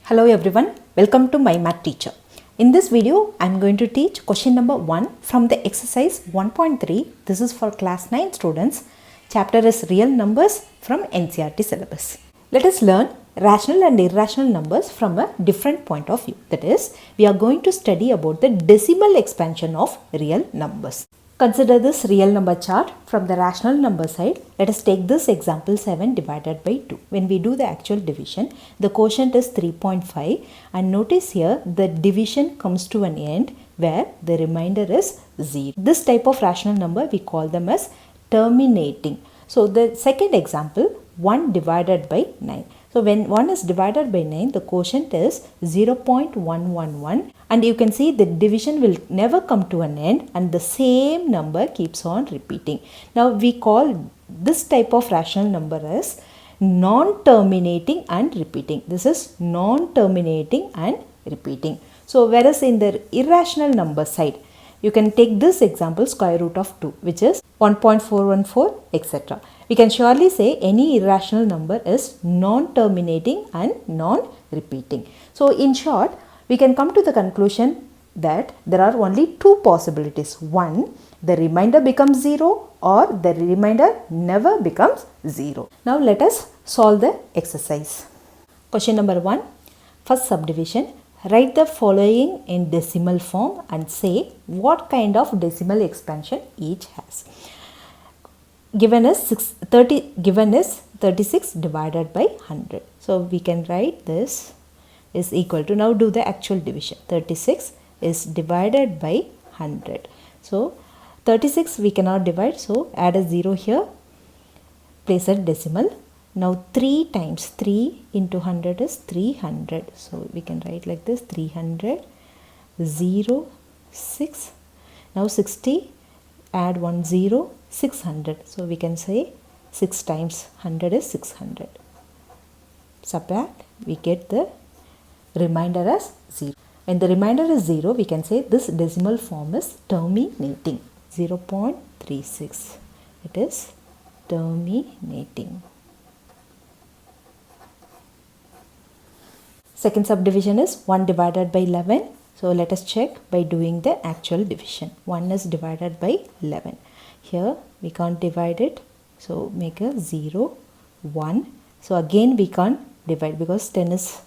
Hello everyone, welcome to My Math Teacher. In this video, I am going to teach question number 1 from the exercise 1.3. This is for class 9 students. Chapter is Real Numbers from NCERT syllabus. Let us learn rational and irrational numbers from a different point of view. That is, we are going to study about the decimal expansion of real numbers. Consider this real number chart from the rational number side. Let us take this example 7 divided by 2. When we do the actual division, the quotient is 3.5 and notice here the division comes to an end where the remainder is 0. This type of rational number we call them as terminating. So the second example 1 divided by 9. So when 1 is divided by 9, the quotient is 0.111 and you can see the division will never come to an end and the same number keeps on repeating. Now we call this type of rational number as non-terminating and repeating. This is non-terminating and repeating. So whereas in the irrational number side, you can take this example square root of 2 which is 1.414 etc. We can surely say any irrational number is non-terminating and non-repeating. So in short, we can come to the conclusion that there are only two possibilities. One, the remainder becomes 0 or the remainder never becomes 0. Now let us solve the exercise. Question number 1, first subdivision. Write the following in decimal form and say what kind of decimal expansion each has. Given is 36 divided by 100. So we can write this is equal to, now do the actual division. 36 is divided by 100. So 36 we cannot divide, so add a 0 here, place a decimal. Now 3 times 3 into 100 is 300. So we can write like this, 300, 0, 6. Now 60, add 1 0, 600. So we can say 6 times 100 is 600. Subtract, we get the remainder as 0. When the remainder is 0, we can say this decimal form is terminating. 0.36. It is terminating. Second subdivision is 1 divided by 11. So let us check by doing the actual division. 1 is divided by 11. Here we can't divide it. So make a 0, 1. So again we can't divide because 10 is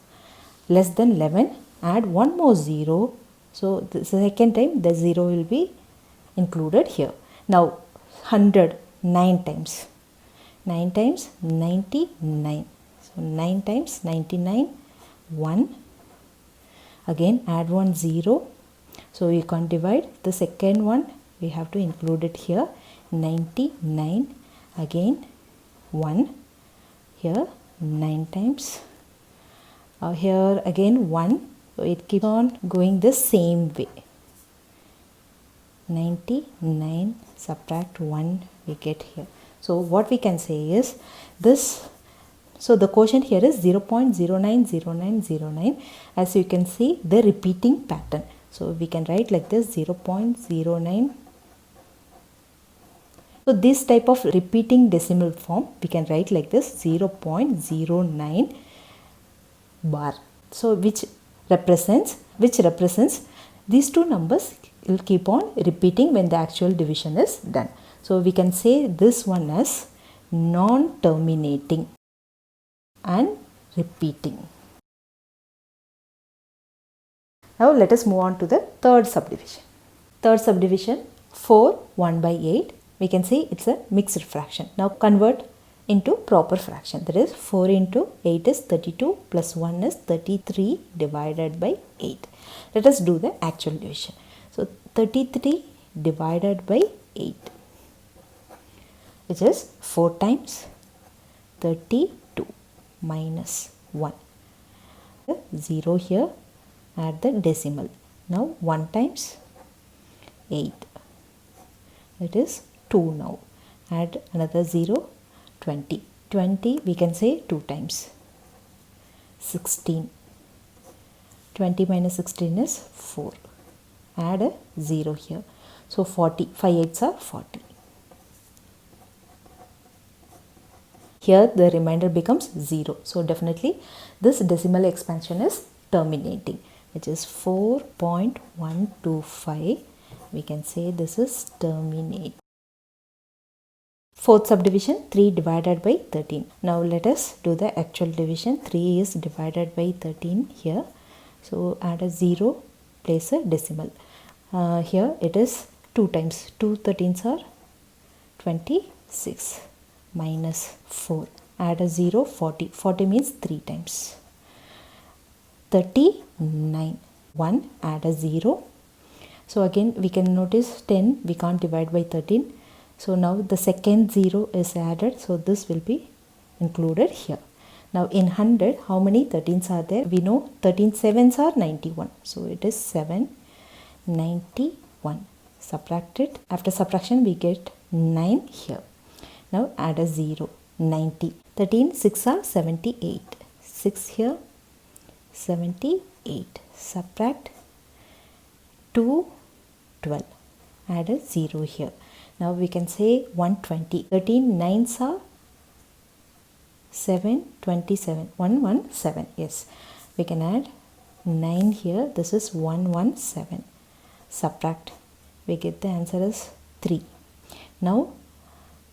less than 11. Add one more 0. So the second time the 0 will be included here. Now 100, 9 times. 9 times 99. So 9 times 99. 1. Again add 1 0. So you can't divide. The second one we have to include it here. 99. Again 1. Here 9 times. Here again 1. So it keeps on going the same way. 99 subtract 1 we get here. So what we can say is this. So the quotient here is 0.090909. As you can see the repeating pattern. So we can write like this 0.09. So this type of repeating decimal form we can write like this 0.09 bar. So which represents these two numbers will keep on repeating when the actual division is done. So we can say this one as non-terminating and repeating. Now let us move on to the third subdivision. Third subdivision 4 1 by 8. We can see it's a mixed fraction. Now convert into proper fraction. That is 4 into 8 is 32 plus 1 is 33 divided by 8. Let us do the actual division. So 33 divided by 8 which is 4 times 32 minus 1. 0 here, add the decimal. Now 1 times 8. It is 2 now. Add another 0, 20. 20 we can say 2 times. 16. 20 minus 16 is 4. Add a 0 here. So 40. 5 8s are 40. here the remainder becomes 0. So definitely this decimal expansion is terminating, which is 4.125. We can say this is terminate. Fourth subdivision, 3 divided by 13. Now let us do the actual division. 3 is divided by 13 here. So add a 0, place a decimal. Here it is 2 times. 2 13s are 26 minus 4. Add a 0, 40. 40 means 3 times. 39. 1, add a 0. So again we can notice 10 we can't divide by 13. So now the second 0 is added. So this will be included here. Now in 100, how many 13s are there? We know 13 7s are 91. So it is 791. Subtract it. After subtraction we get 9 here. Now add a 0. 90. 13 6 are 78. 6 here. 78. Subtract 2 12. Add a 0 here. Now we can say 120. 13 9s are 727. 117. Yes. We can add 9 here. This is 117. Subtract. We get the answer as 3. Now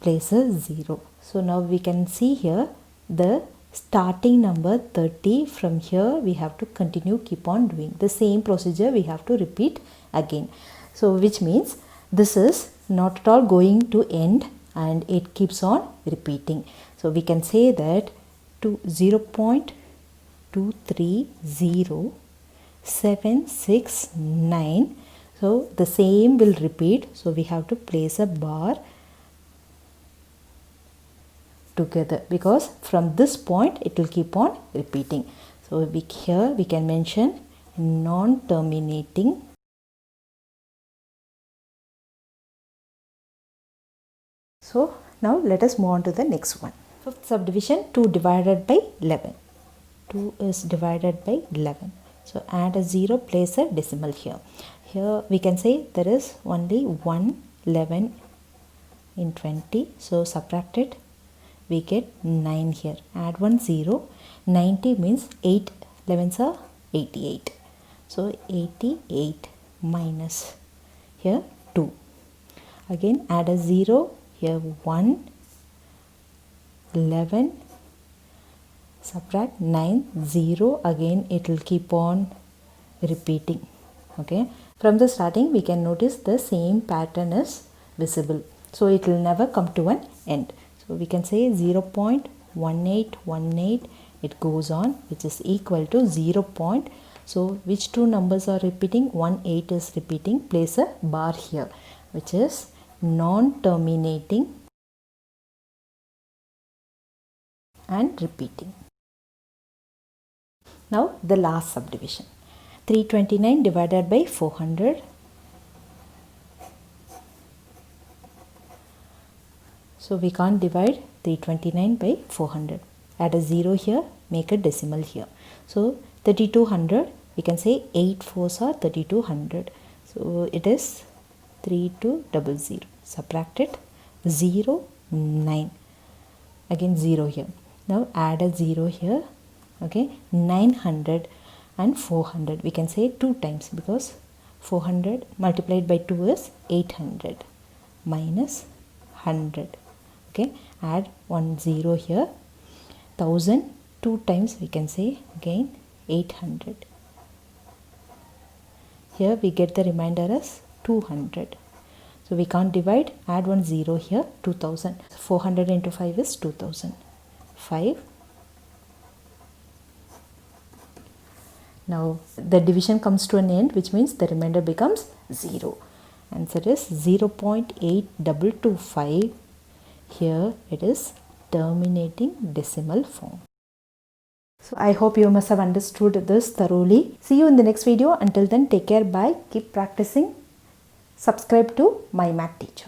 place a 0. So now we can see here the starting number 30. From here we have to continue, keep on doing the same procedure. We have to repeat again. So which means this is not at all going to end and it keeps on repeating. So we can say that to 0.230769. So the same will repeat. So we have to place a bar together because from this point it will keep on repeating. So here we can mention non-terminating. So now let us move on to the next one. Fifth subdivision, 2 divided by 11. 2 is divided by 11. So add a 0, place a decimal here. Here we can say there is only 1 11 in 20. So subtract it. We get 9 here. Add 1 0. 90 means 8 11s are 88. So 88 minus here 2. Again add a 0. Here 1 11. Subtract 9 0. Again it will keep on repeating. Okay. From the starting we can notice the same pattern is visible. So it will never come to an end. So we can say 0.1818 it goes on, which is equal to 0. So which two numbers are repeating? 18 is repeating. Place a bar here, which is non-terminating and repeating. Now the last subdivision, 329 divided by 400. So we can't divide 329 by 400. Add a 0 here, make a decimal here. So 3200, we can say 8 4s are 3200. So it is 3200. Subtract it. 0 9. Again 0 here. Now add a 0 here. Okay, 900 and 400. We can say 2 times because 400 multiplied by 2 is 800 minus 100. Okay, add 1 0 here. 1000 2 times we can say again 800. Here we get the remainder as 200. So we can't divide. Add 1 0 here. 2000. 400 into 5 is 2000. 5. Now the division comes to an end, which means the remainder becomes 0. Answer is 0.8225. Here it is terminating decimal form. So I hope you must have understood this thoroughly. See you in the next video. Until then, take care. Bye. Keep practicing. Subscribe to My Math Teacher.